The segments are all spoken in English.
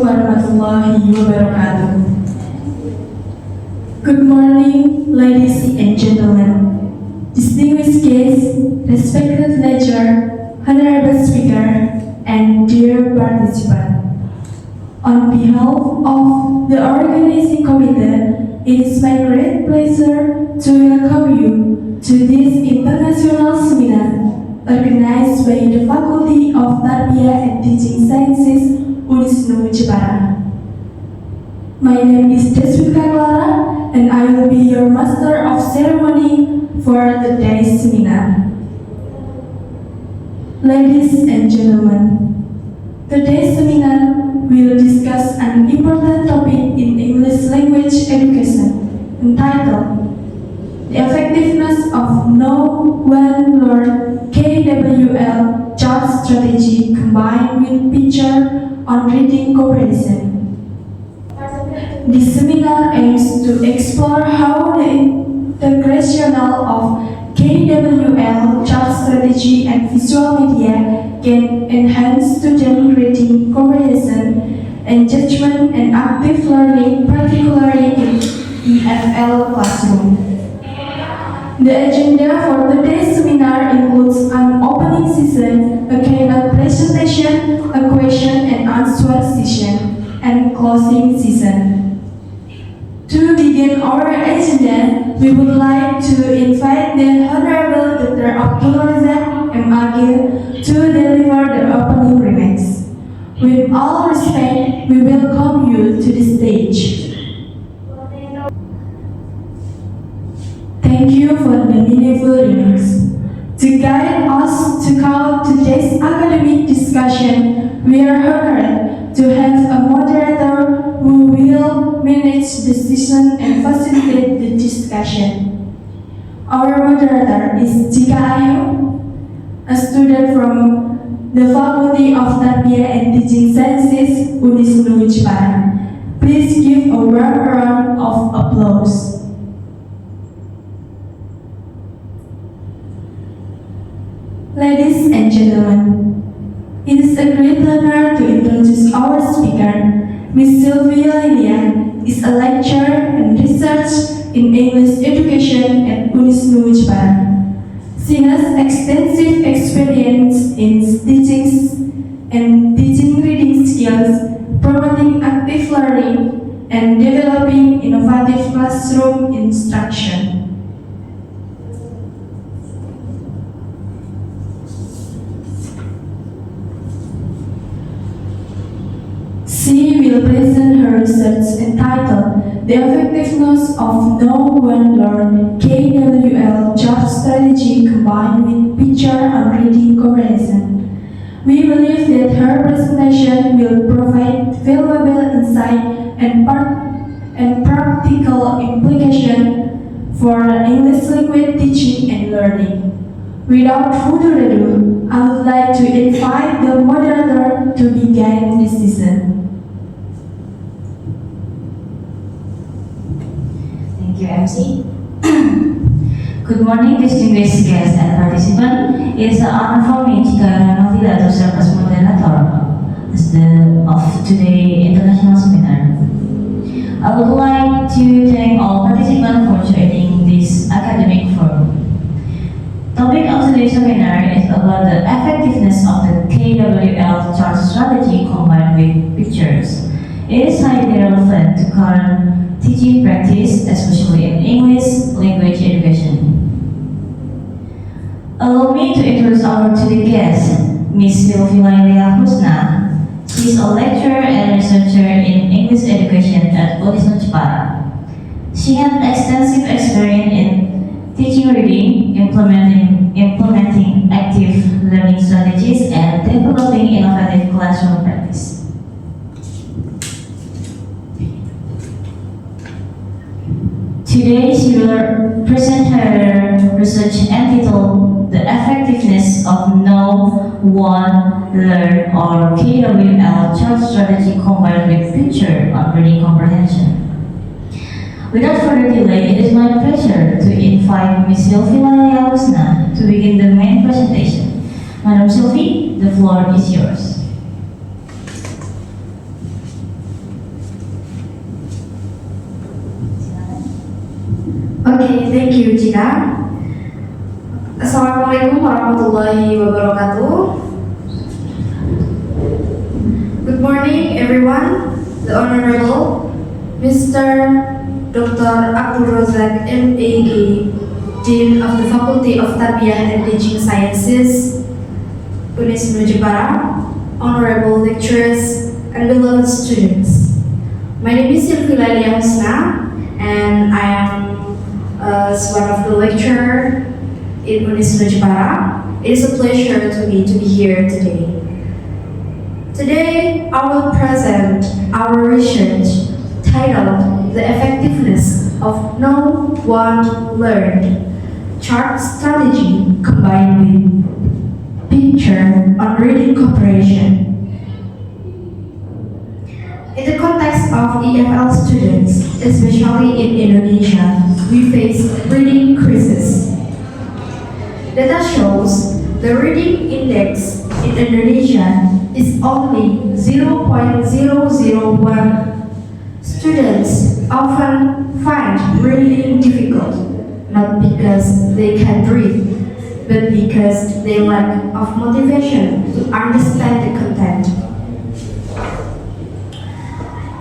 warahmatullahi wabarakatuh. Good morning, ladies and gentlemen. Distinguished guests, respected lecturer, honorable speaker, and dear participant. On behalf of the organizing committee, it is my great pleasure to welcome you to this international seminar organized by the Faculty of Tarbiyah and Teaching Sciences, Unisnu Jepara. My name is Deswika Clara, and I will be your Master of Ceremony for today's seminar. Ladies and gentlemen, today's seminar will discuss an important topic in English language education entitled The Effectiveness of Know, When, Learn KWL Chart Strategy Combined with Picture on Reading Comprehension. This seminar aims to explore how the integration of KWL chart strategy and visual media can enhance student reading comprehension, engagement, and active learning, particularly in EFL classroom. The agenda for today's seminar includes an opening session, a keynote presentation, a question and answer session, and closing session. To begin our agenda, we would like to invite the Honorable Dr. Abdul Razak M. Agil to deliver the opening remarks. With all respect, we welcome you to the stage. Thank you for the meaningful remarks. To guide us throughout today's academic discussion, we are honored to have a moderator who will manage the session and facilitate the discussion. Our moderator is Jika Ayu, a student from the Faculty of Tarbiyah and Teaching Sciences, Unisnu Jepara. Please give a warm round of applause. Ladies and gentlemen, it is a great honor to introduce our speaker. Ms. Sylvia Lilia is a lecturer and research in English education at Unisnu Jepara. She has extensive experience in teaching and teaching reading skills, promoting active learning, and developing innovative classroom instruction. She will present her research entitled The Effectiveness of Know, When, Learn KWL Chart Strategy Combined with Picture on Reading Comprehension. We believe that her presentation will provide valuable insight and practical implication for English language teaching and learning. Without further ado, I would like to invite the moderator to begin this session. Thank you, MC. Good morning, distinguished guests and participants. It is an honor for me, Jika Novila, to serve as moderator of today's international seminar. I would like to thank all participants for joining this academic forum. Topic of today's seminar is about the effectiveness of the KWL chart strategy combined with pictures. It is highly relevant to current teaching practice, especially in English language education. Allow me to introduce our two guests, Ms. Sylvia Lilia Husna. She is a lecturer and researcher in English education at Unisnu Jepara. She has extensive experience in teaching reading, implementing active learning strategies, and developing innovative classroom practice. Today, she will present her research entitled The Effectiveness of Know, One, Learn, or KWL Chart Strategy Combined with Picture on Reading Comprehension. Without further delay, it is my pleasure to invite Ms. Sylvia Lilia Husna to begin the main presentation. Madam Sylvie, the floor is yours. Yucina. Assalamualaikum warahmatullahi wabarakatuh. Good morning, everyone. The Honorable Mr. Dr. Abdul Razak M.A.K., Dean of the Faculty of Tarbiyah and Teaching Sciences, Unisnu Jepara, Honorable lecturers, and beloved students. My name is Sylvie Lalia Husna, and I am one of the lecturer in Unisnu Jepara. It is a pleasure to me to be here today. Today, I will present our research titled The Effectiveness of Know, Want, Learn Chart Strategy combined with Picture on Reading Comprehension. In the context of EFL students, especially in Indonesia, we face reading crisis. Data shows the reading index in Indonesia is only 0.001. Students often find reading difficult, not because they can't read, but because they lack of motivation to understand the content.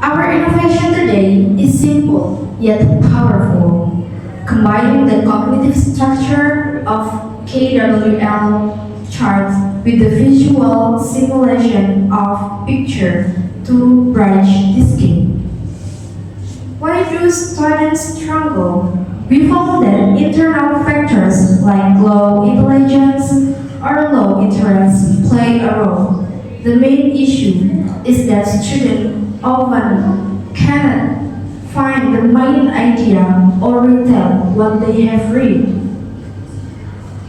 Our innovation today is simple yet powerful, combining the cognitive structure of KWL charts with the visual simulation of picture to bridge this gap. Why do students struggle? We found that internal factors like low intelligence or low interest play a role. The main issue is that students often cannot find the main idea or retell what they have read.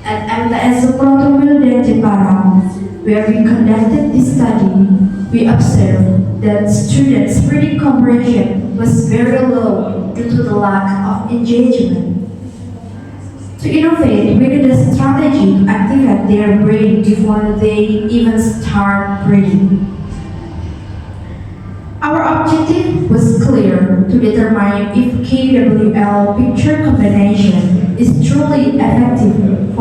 At MTS Suproto dan Jepara, where we conducted this study, we observed that students' reading comprehension was very low due to the lack of engagement. To innovate, we need a strategy to activate their brain before they even start reading. Our objective was clear: to determine if KWL picture combination is truly effective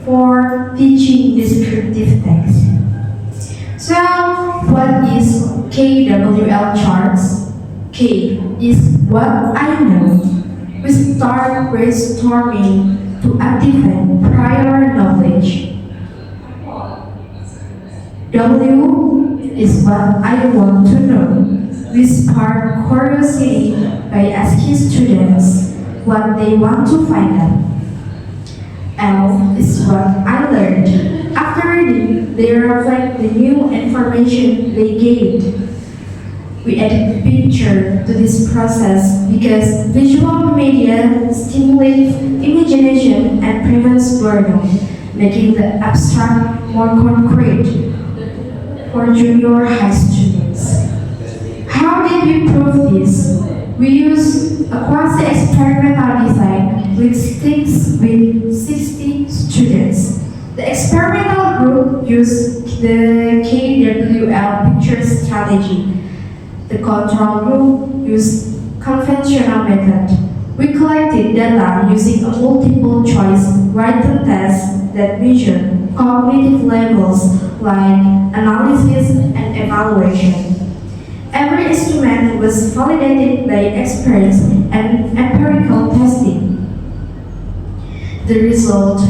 for teaching descriptive text. So, what is KWL charts? K is what I know. We start brainstorming to activate prior knowledge. W is what I want to know. We spark curiosity by asking students what they want to find out. L is what I learned. After reading, they reflect the new information they gained. We add picture to this process because visual media stimulates imagination and prevents boredom, making the abstract more concrete for junior high students. How did we prove this? We used a quasi-experimental design with 60 students. The experimental group used the KWL picture strategy. The control group used conventional method. We collected data using a multiple choice written test that measure cognitive levels like analysis and evaluation. Every instrument was validated by experts and empirical testing. The result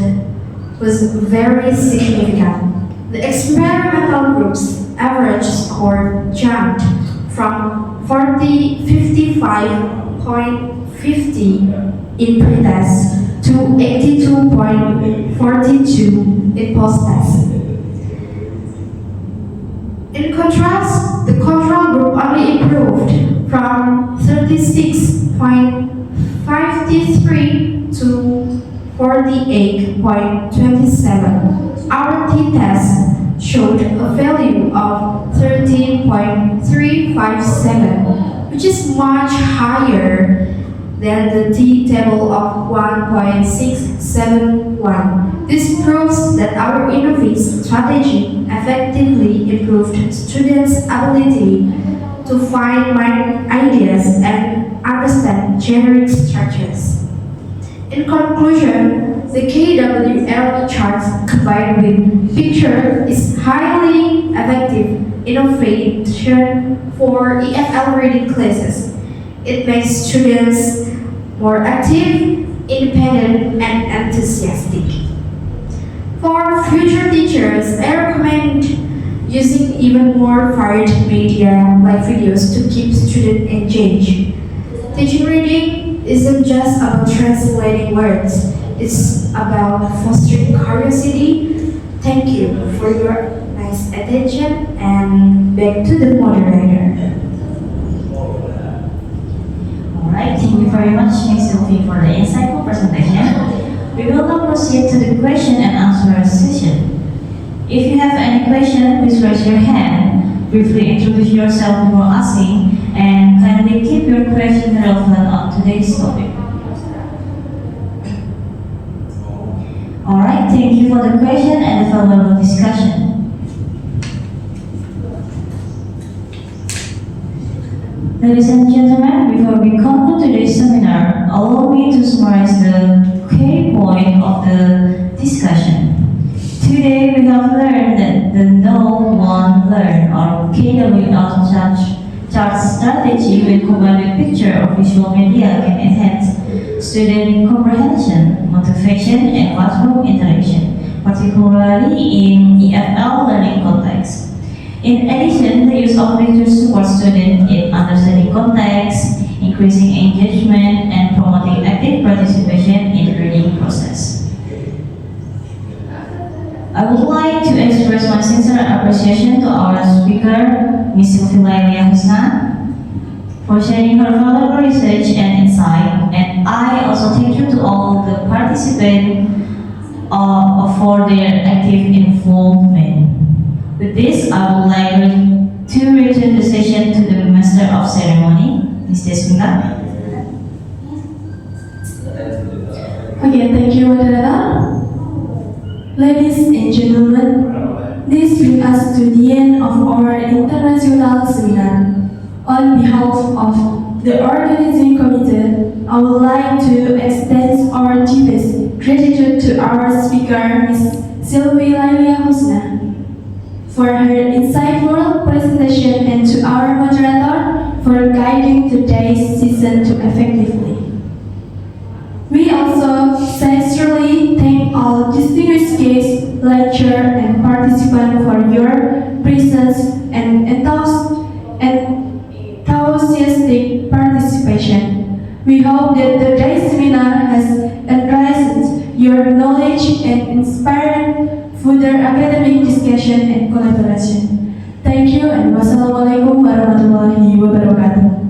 was very significant. The experimental group's average score jumped from 55.50 in pre-test to 82.42 in post-test. In contrast, the control group only improved from 36.53 to 48.27. Our t-test showed a value of 13.357, which is much higher than the t-table of 1.671. This proves that our innovative strategy effectively improved students' ability to find ideas and understand generic structures. In conclusion, the KWL charts combined with picture is highly effective innovation for EFL reading classes. It makes students more active, independent, and enthusiastic. For future teachers, I recommend using even more varied media like videos to keep students engaged. Teaching reading isn't just about translating words, it's about fostering curiosity. Thank you for your nice attention, and back to the moderator. Alright, thank you very much, Ms. Sylvie, for the insightful presentation. We will now proceed to the question and answer session. If you have any question, please raise your hand. Briefly introduce yourself before asking, and kindly keep your question relevant on today's topic. Alright, thank you for the question and the valuable discussion. Ladies and gentlemen, before we conclude today's seminar, allow me to summarize the key point of the discussion. Today we have learned that the Know, Want, Learn or KWL chart strategy when combined with picture or visual media can enhance student comprehension, motivation, and classroom interaction, particularly in EFL learning context. In addition, the use of pictures supports students in understanding context, increasing engagement, and promoting active participation in the learning process. I would like to express my sincere appreciation to our speaker, Ms. Sylvie Lailia Husna, for sharing her valuable research and insight, and I also thank you to all the participants for their active involvement. With this, I would like to return the session to the Master of Ceremony, Ms. Desminda. Okay, thank you, moderator. Ladies and gentlemen, this brings us to the end of our international seminar. On behalf of the organizing committee, I would like to extend our deepest gratitude to our speaker, Ms. Sylvie Lailia Husna, for her insightful presentation, and to our moderator for guiding today's session to effectively. We also sincerely thank all distinguished guests, lecturers, and participants for your presence and enthusiastic participation. We hope that today's seminar has enriched your knowledge and inspired further academic discussion and collaboration. Thank you, and wassalamualaikum warahmatullahi wabarakatuh.